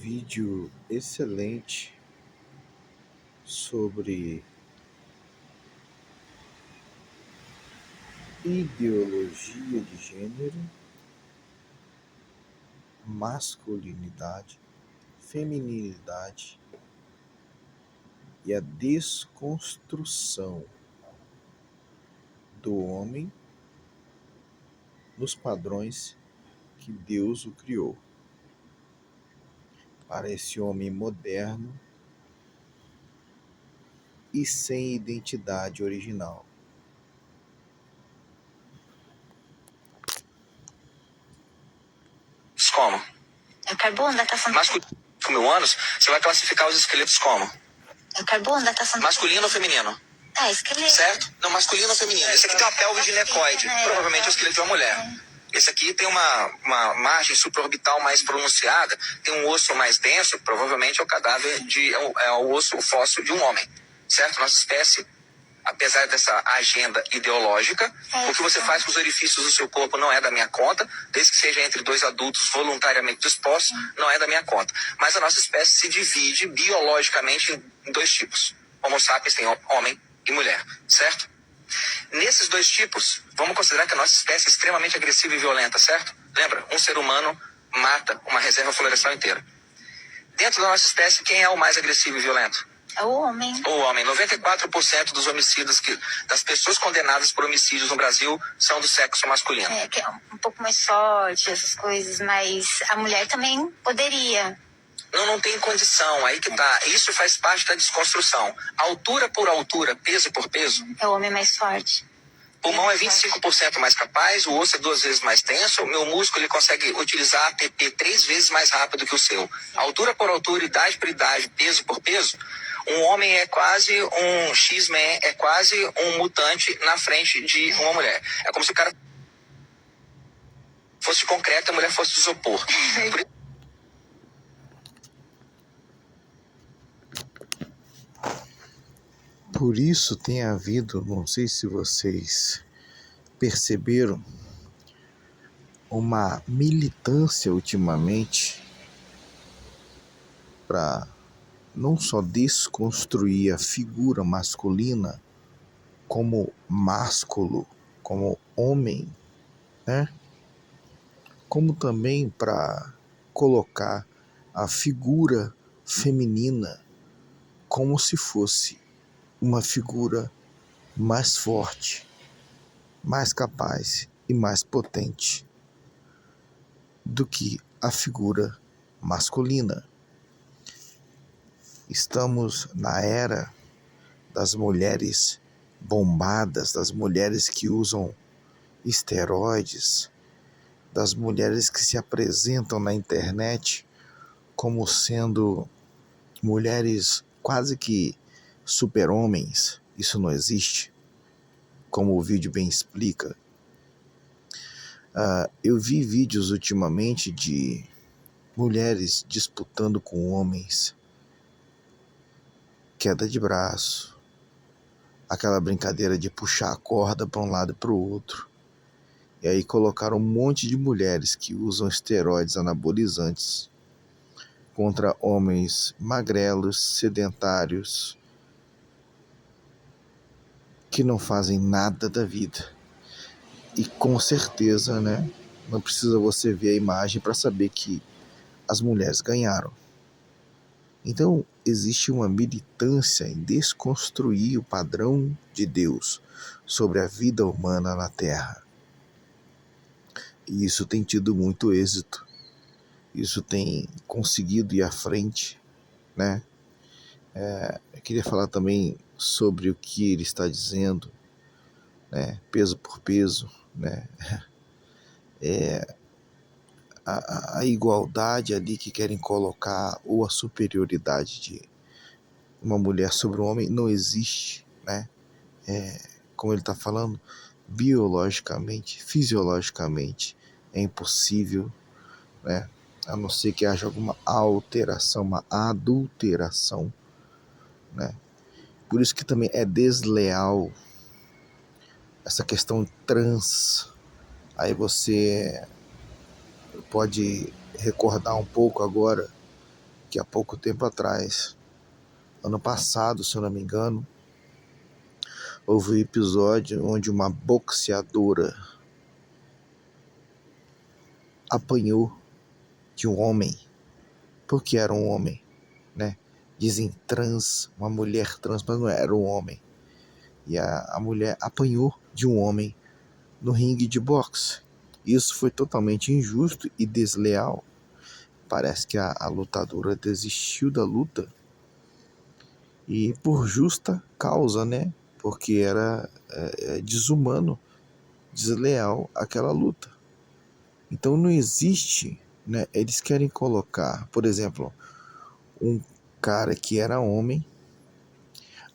vídeo excelente sobre ideologia de gênero, masculinidade, feminilidade e a desconstrução do homem nos padrões que Deus o criou. Para esse homem moderno e sem identidade original. Como? É o carbono, datação. Masculino, 1000 anos, você vai classificar os esqueletos como? É o carbono, datação. Masculino ou feminino? Esqueleto. Certo? Não, masculino ou feminino. Esse aqui tem uma pelve ginecoide, provavelmente é o esqueleto de uma mulher. Esse aqui tem uma margem supraorbital mais pronunciada, tem um osso mais denso, provavelmente é o cadáver é o osso, o fóssil de um homem. Certo? Nossa espécie, apesar dessa agenda ideológica, o que você faz com os orifícios do seu corpo não é da minha conta, desde que seja entre dois adultos voluntariamente dispostos, não é da minha conta. Mas a nossa espécie se divide biologicamente em dois tipos. Homo sapiens tem homem e mulher, certo? Nesses dois tipos, vamos considerar que a nossa espécie é extremamente agressiva e violenta, certo? Lembra? Um ser humano mata uma reserva florestal inteira. Dentro da nossa espécie, quem é o mais agressivo e violento? É o homem. O homem. 94% dos homicídios, das pessoas condenadas por homicídios no Brasil são do sexo masculino. Que é um pouco mais forte, essas coisas, mas a mulher também poderia. Não tem condição, aí que tá. Isso faz parte da desconstrução. Altura por altura, peso por peso. É o homem mais forte. O pulmão é 25% mais capaz, o osso é 2 vezes mais denso, o meu músculo ele consegue utilizar ATP 3 vezes mais rápido que o seu. Altura por altura, idade por idade, peso por peso, um homem é quase um X-Men, é quase um mutante na frente de uma mulher. É como se o cara fosse de concreto e a mulher fosse de isopor. Por isso tem havido, não sei se vocês perceberam, uma militância ultimamente para não só desconstruir a figura masculina como másculo, como homem, né? Como também para colocar a figura feminina como se fosse uma figura mais forte, mais capaz e mais potente do que a figura masculina. Estamos na era das mulheres bombadas, das mulheres que usam esteroides, das mulheres que se apresentam na internet como sendo mulheres quase que super-homens. Isso não existe, como o vídeo bem explica. Eu vi vídeos ultimamente de mulheres disputando com homens, queda de braço, aquela brincadeira de puxar a corda para um lado e para o outro. E aí colocaram um monte de mulheres que usam esteroides anabolizantes contra homens magrelos, sedentários, que não fazem nada da vida. E com certeza, né, não precisa você ver a imagem para saber que as mulheres ganharam. Então, existe uma militância em desconstruir o padrão de Deus sobre a vida humana na Terra. E isso tem tido muito êxito. Isso tem conseguido ir à frente, né? Eu queria falar também sobre o que ele está dizendo, né? Peso por peso, né? A igualdade ali que querem colocar, ou a superioridade de uma mulher sobre um homem, não existe, né? Como ele está falando, biologicamente, fisiologicamente, é impossível, né? A não ser que haja alguma alteração, uma adulteração, né? Por isso que também é desleal essa questão trans. Aí você pode recordar um pouco agora que há pouco tempo atrás, ano passado, se eu não me engano, houve um episódio onde uma boxeadora apanhou de um homem, porque era um homem, né? Dizem trans, uma mulher trans, mas não era um homem. E a mulher apanhou de um homem no ringue de boxe. Isso foi totalmente injusto e desleal. Parece que a lutadora desistiu da luta e por justa causa, né? Porque era desumano, desleal aquela luta. Então não existe, né? Eles querem colocar, por exemplo, um cara que era homem,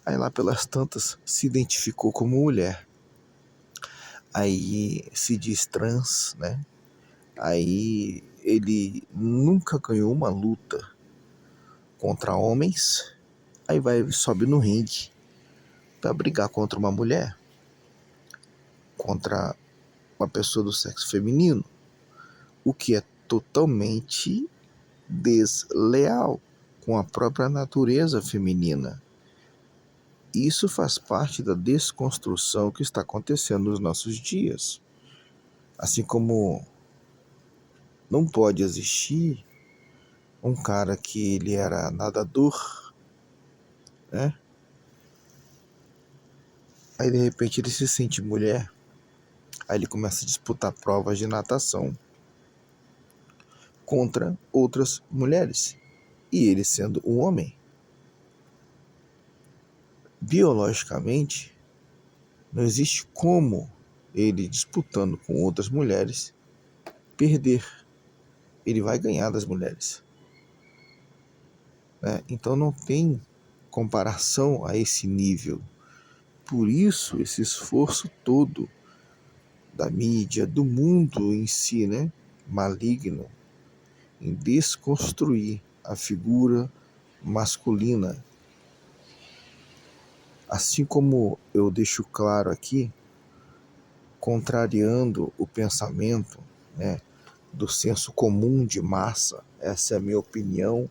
aí lá pelas tantas se identificou como mulher. Aí se diz trans, né? Aí ele nunca ganhou uma luta contra homens, aí sobe no ringue para brigar contra uma mulher, contra uma pessoa do sexo feminino, o que é totalmente desleal com a própria natureza feminina. Isso faz parte da desconstrução que está acontecendo nos nossos dias. Assim como não pode existir um cara que ele era nadador, né? Aí de repente ele se sente mulher, aí ele começa a disputar provas de natação contra outras mulheres, e ele sendo um homem. Biologicamente, não existe como ele disputando com outras mulheres perder. Ele vai ganhar das mulheres, né? Então não tem comparação a esse nível. Por isso esse esforço todo da mídia, do mundo em si, né, maligno, em desconstruir a figura masculina. Assim como eu deixo claro aqui, contrariando o pensamento, né, do senso comum de massa, essa é a minha opinião,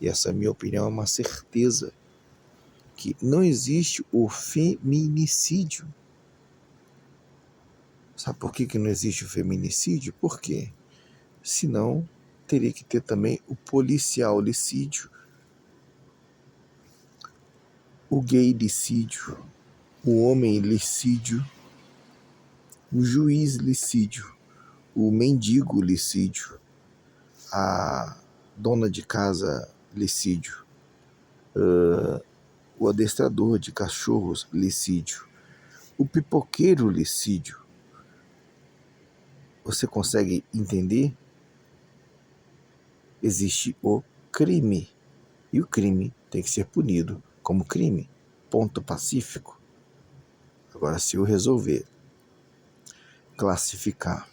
e essa minha opinião é uma certeza, que não existe o feminicídio. Sabe por que não existe o feminicídio? Por quê? Senão teria que ter também o policial-licídio, o gay-licídio, o homem-licídio, o juiz-licídio, o mendigo-licídio, a dona de casa-licídio, o adestrador de cachorros-licídio, o pipoqueiro-licídio. Você consegue entender? Existe o crime, e o crime tem que ser punido como crime. Ponto pacífico. Agora, se eu resolver classificar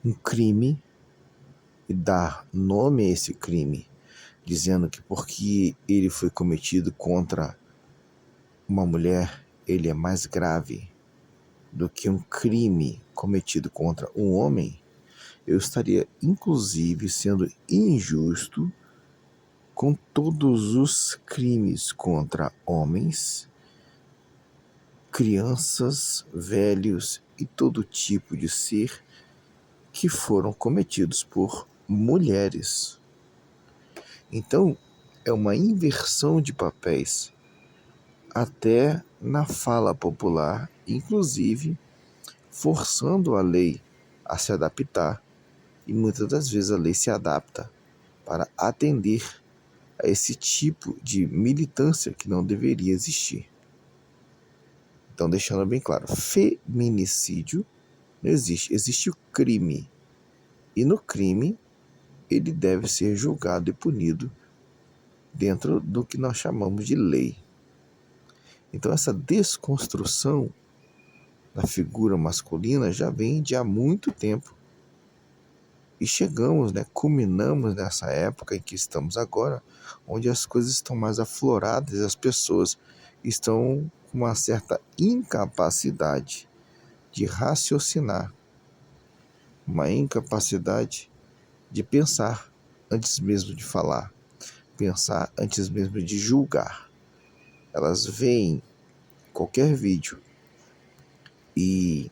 um crime e dar nome a esse crime, dizendo que porque ele foi cometido contra uma mulher, ele é mais grave do que um crime cometido contra um homem, eu estaria inclusive sendo injusto com todos os crimes contra homens, crianças, velhos e todo tipo de ser que foram cometidos por mulheres. Então, é uma inversão de papéis, até na fala popular, inclusive forçando a lei a se adaptar, e muitas das vezes a lei se adapta para atender a esse tipo de militância que não deveria existir. Então, deixando bem claro, feminicídio não existe, existe o crime, e no crime ele deve ser julgado e punido dentro do que nós chamamos de lei. Então essa desconstrução da figura masculina já vem de há muito tempo. E chegamos, né, culminamos nessa época em que estamos agora, onde as coisas estão mais afloradas e as pessoas estão com uma certa incapacidade de raciocinar, uma incapacidade de pensar, antes mesmo de falar, pensar antes mesmo de julgar. Elas veem qualquer vídeo e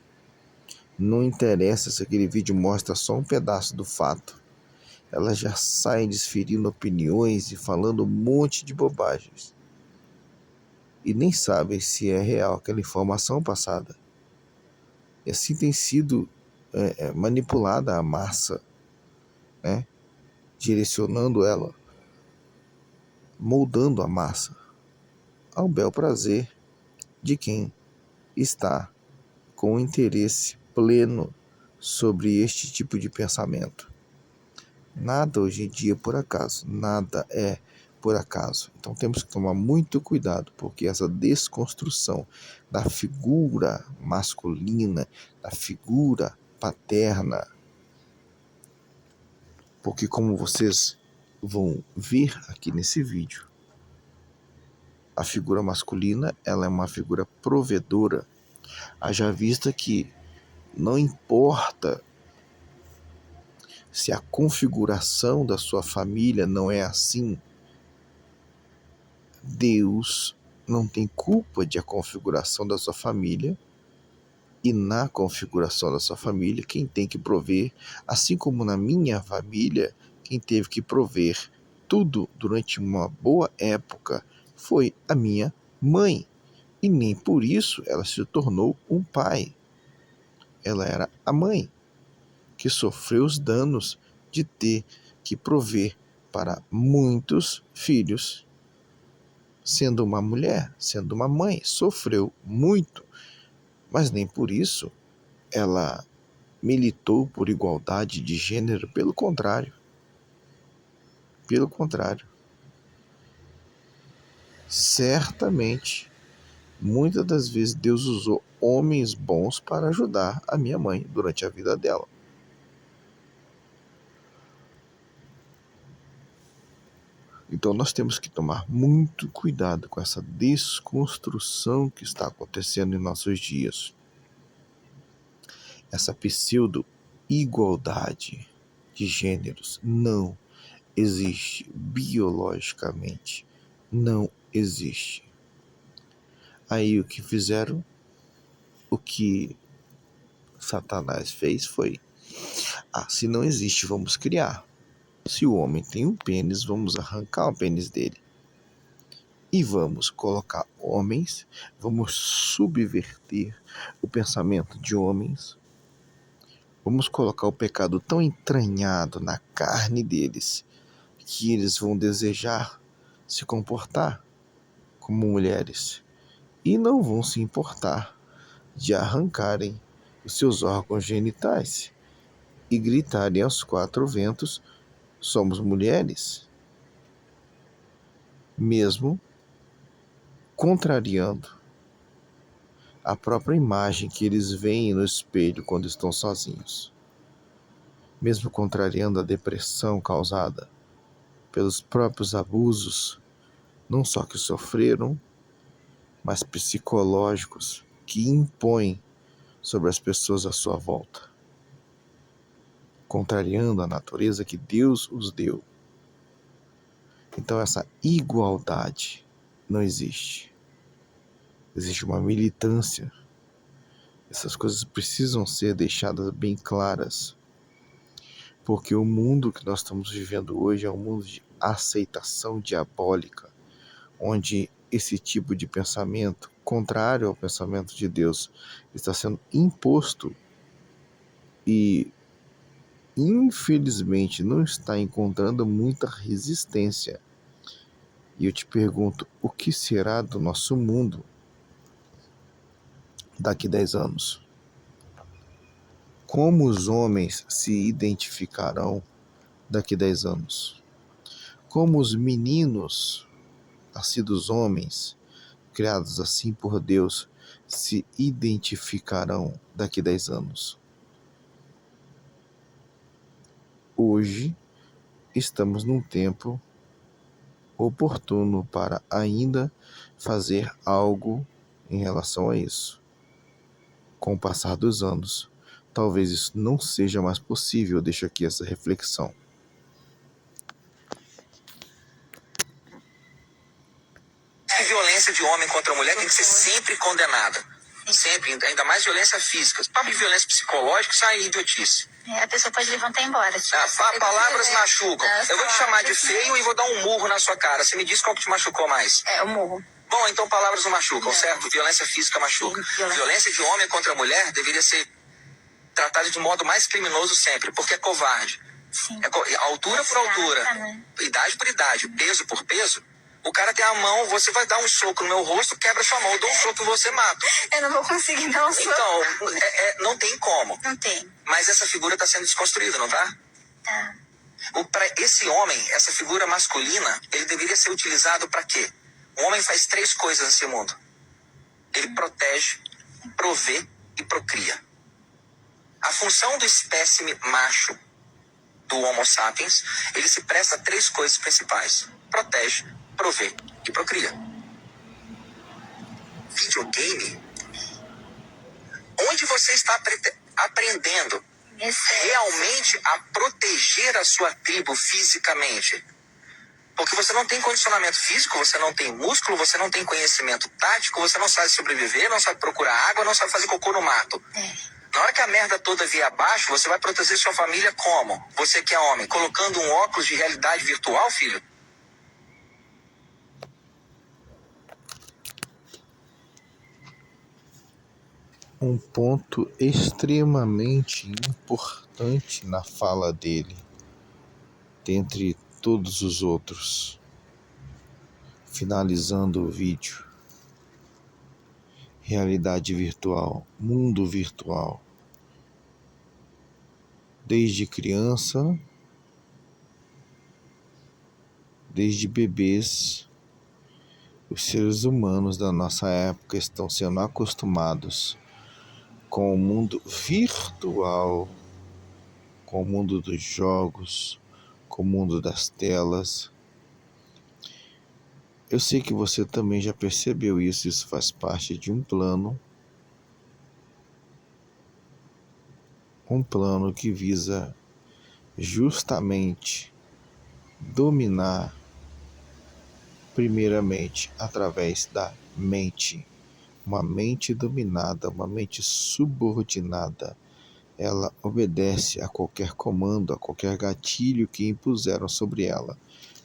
não interessa se aquele vídeo mostra só um pedaço do fato. Elas já saem desferindo opiniões e falando um monte de bobagens. E nem sabem se é real aquela informação passada. E assim tem sido manipulada a massa, né? Direcionando ela, moldando a massa ao bel prazer de quem está com interesse pleno sobre este tipo de pensamento. Nada hoje em dia é por acaso, nada é por acaso. Então temos que tomar muito cuidado, porque essa desconstrução da figura masculina, da figura paterna, porque como vocês vão ver aqui nesse vídeo, a figura masculina, ela é uma figura provedora, haja vista que não importa se a configuração da sua família não é assim, Deus não tem culpa de a configuração da sua família, e na configuração da sua família, quem tem que prover, assim como na minha família, quem teve que prover tudo durante uma boa época foi a minha mãe. E nem por isso ela se tornou um pai. Ela era a mãe que sofreu os danos de ter que prover para muitos filhos. Sendo uma mulher, sendo uma mãe, sofreu muito, mas nem por isso ela militou por igualdade de gênero, pelo contrário. Pelo contrário. Certamente, muitas das vezes Deus usou homens bons para ajudar a minha mãe durante a vida dela. Então nós temos que tomar muito cuidado com essa desconstrução que está acontecendo em nossos dias. Essa pseudo-igualdade de gêneros não existe biologicamente. Não existe. Aí o que fizeram, o que Satanás fez foi: se não existe, vamos criar. Se o homem tem um pênis, vamos arrancar o pênis dele. E vamos colocar homens, vamos subverter o pensamento de homens, vamos colocar o pecado tão entranhado na carne deles, que eles vão desejar se comportar como mulheres e não vão se importar de arrancarem os seus órgãos genitais e gritarem aos quatro ventos: somos mulheres, mesmo contrariando a própria imagem que eles veem no espelho quando estão sozinhos, mesmo contrariando a depressão causada pelos próprios abusos, não só que sofreram, mas psicológicos que impõem sobre as pessoas à sua volta, contrariando a natureza que Deus os deu. Então essa igualdade não existe. Existe uma militância. Essas coisas precisam ser deixadas bem claras, porque o mundo que nós estamos vivendo hoje é um mundo de aceitação diabólica, onde esse tipo de pensamento, contrário ao pensamento de Deus, está sendo imposto e, infelizmente, não está encontrando muita resistência. E eu te pergunto, o que será do nosso mundo daqui 10 anos? Como os homens se identificarão daqui 10 anos? Como os meninos, nascidos homens, criados assim por Deus, se identificarão daqui 10 anos? Hoje estamos num tempo oportuno para ainda fazer algo em relação a isso. Com o passar dos anos, talvez isso não seja mais possível. Eu deixo aqui essa reflexão. violência de homem contra mulher tem que ser sempre condenada. Sempre, ainda mais violência física. Papo de violência psicológica, isso aí é idiotice. A pessoa pode levantar e ir embora. Palavras machucam. Eu vou te chamar de feio e vou dar um murro na sua cara. Você me diz qual que te machucou mais. O murro. Bom, então palavras não machucam, certo? Violência física machuca. Violência de homem contra mulher deveria ser tratada de modo mais criminoso sempre, porque é covarde. Sim. Altura por altura, idade por idade, peso por peso. O cara tem a mão, você vai dar um soco no meu rosto, quebra sua mão, eu dou um soco em você, mato. Eu não vou conseguir dar um soco. Então, não tem como. Não tem. Mas essa figura está sendo desconstruída, não tá? Tá. Para esse homem, essa figura masculina, ele deveria ser utilizado para quê? O homem faz 3 coisas nesse mundo. Ele protege, provê e procria. A função do espécime macho do Homo sapiens, ele se presta a 3 coisas principais. Protege, provê e procria. Videogame? Onde você está aprendendo realmente a proteger a sua tribo fisicamente? Porque você não tem condicionamento físico, você não tem músculo, você não tem conhecimento tático, você não sabe sobreviver, não sabe procurar água, não sabe fazer cocô no mato. Na hora que a merda toda vier abaixo, você vai proteger sua família como? Você que é homem, colocando um óculos de realidade virtual, filho? Um ponto extremamente importante na fala dele, dentre todos os outros. Finalizando o vídeo. Realidade virtual, mundo virtual. Desde criança, desde bebês, os seres humanos da nossa época estão sendo acostumados com o mundo virtual, com o mundo dos jogos, com o mundo das telas. Eu sei que você também já percebeu isso, isso faz parte de um plano que visa justamente dominar, primeiramente, através da mente. Uma mente dominada, uma mente subordinada, ela obedece a qualquer comando, a qualquer gatilho que impuseram sobre ela,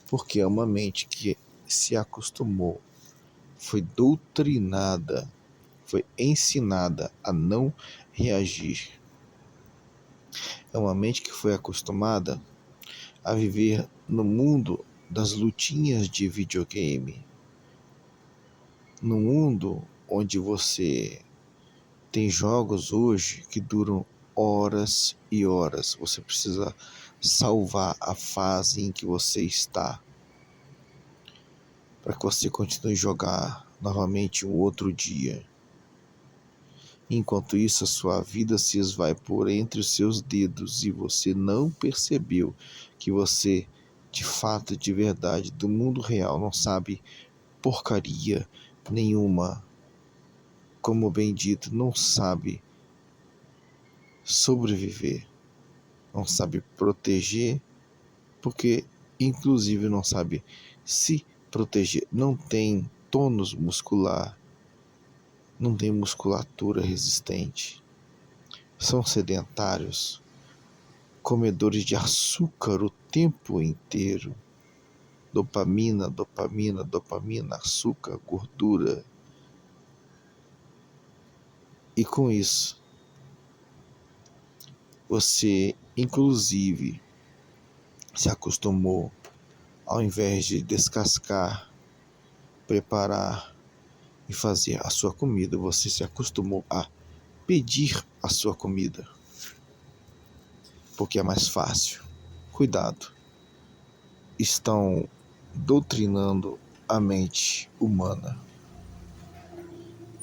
porque é uma mente que se acostumou, foi doutrinada, foi ensinada a não reagir. É uma mente que foi acostumada a viver no mundo das lutinhas de videogame, no mundo onde você tem jogos hoje que duram horas e horas. Você precisa salvar a fase em que você está para que você continue a jogar novamente um outro dia. Enquanto isso, a sua vida se esvai por entre os seus dedos e você não percebeu que você, de fato, de verdade, do mundo real, não sabe porcaria nenhuma. Como bem dito, não sabe sobreviver, não sabe proteger, porque inclusive não sabe se proteger, não tem tônus muscular, não tem musculatura resistente, são sedentários, comedores de açúcar o tempo inteiro, dopamina, dopamina, dopamina, açúcar, gordura. E com isso, você inclusive se acostumou, ao invés de descascar, preparar e fazer a sua comida, você se acostumou a pedir a sua comida, porque é mais fácil. Cuidado, estão doutrinando a mente humana,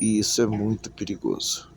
e isso é muito perigoso.